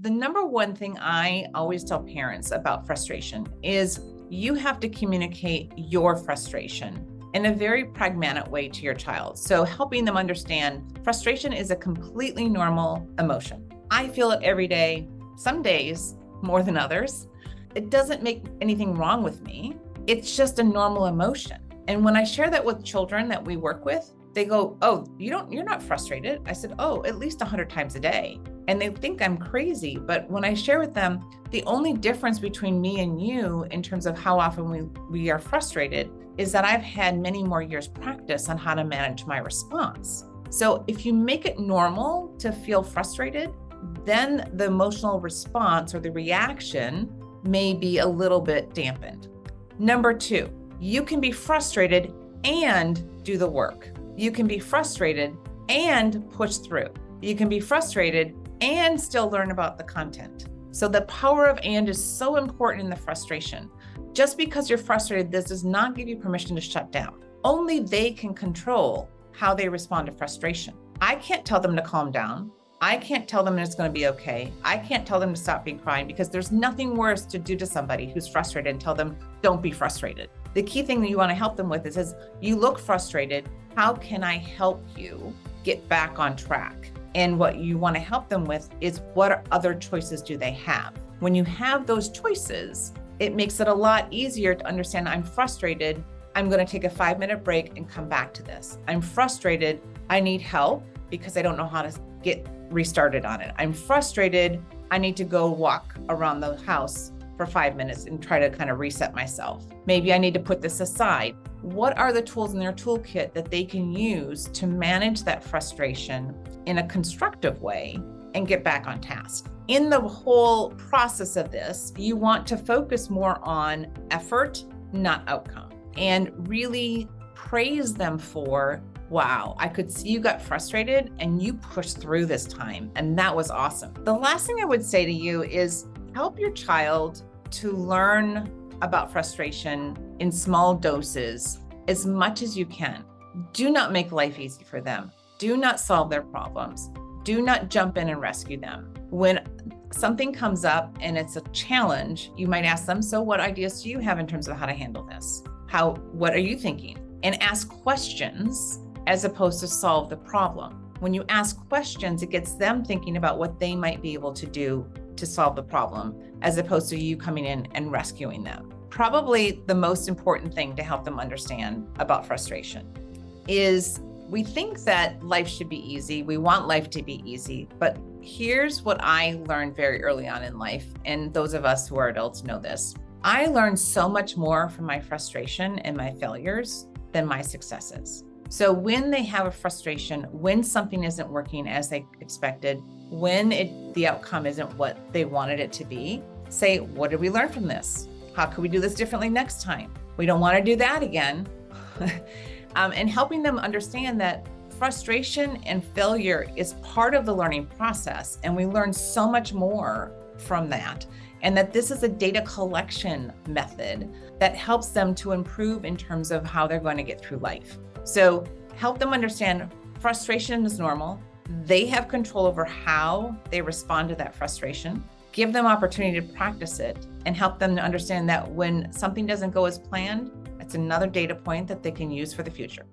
The number one thing I always tell parents about frustration is you have to communicate your frustration in a very pragmatic way to your child. So helping them understand frustration is a completely normal emotion. I feel it every day, some days more than others. It doesn't make anything wrong with me. It's just a normal emotion. And when I share that with children that we work with, they go, "Oh, you're not frustrated." I said, "Oh, at least 100 times a day." And they think I'm crazy. But when I share with them, the only difference between me and you in terms of how often we are frustrated is that I've had many more years practice on how to manage my response. So if you make it normal to feel frustrated, then the emotional response or the reaction may be a little bit dampened. Number two, you can be frustrated and do the work. You can be frustrated and push through. You can be frustrated and still learn about the content. So the power of and is so important in the frustration. Just because you're frustrated, this does not give you permission to shut down. Only they can control how they respond to frustration. I can't tell them to calm down. I can't tell them it's going to be okay. I can't tell them to stop being crying because there's nothing worse to do to somebody who's frustrated and tell them, don't be frustrated. The key thing that you want to help them with is you look frustrated. How can I help you get back on track? And what you want to help them with is what other choices do they have? When you have those choices, it makes it a lot easier to understand I'm frustrated. I'm going to take a 5-minute break and come back to this. I'm frustrated. I need help because I don't know how to get restarted on it. I'm frustrated. I need to go walk around the house for 5 minutes and try to kind of reset myself. Maybe I need to put this aside. What are the tools in their toolkit that they can use to manage that frustration in a constructive way and get back on task? In the whole process of this, you want to focus more on effort, not outcome, and really praise them for, wow, I could see you got frustrated and you pushed through this time, and that was awesome. The last thing I would say to you is help your child to learn about frustration in small doses as much as you can. Do not make life easy for them. Do not solve their problems. Do not jump in and rescue them. When something comes up and it's a challenge, you might ask them, so what ideas do you have in terms of how to handle this? What are you thinking? And ask questions as opposed to solve the problem. When you ask questions, it gets them thinking about what they might be able to do to solve the problem, as opposed to you coming in and rescuing them. Probably the most important thing to help them understand about frustration is we think that life should be easy. We want life to be easy, but here's what I learned very early on in life, and those of us who are adults know this. I learned so much more from my frustration and my failures than my successes. So when they have a frustration, when something isn't working as they expected, when the outcome isn't what they wanted it to be, say, what did we learn from this? How could we do this differently next time? We don't want to do that again. And helping them understand that frustration and failure is part of the learning process. And we learn so much more from that. And that this is a data collection method that helps them to improve in terms of how they're going to get through life. So help them understand frustration is normal. They have control over how they respond to that frustration. Give them opportunity to practice it and help them to understand that when something doesn't go as planned, it's another data point that they can use for the future.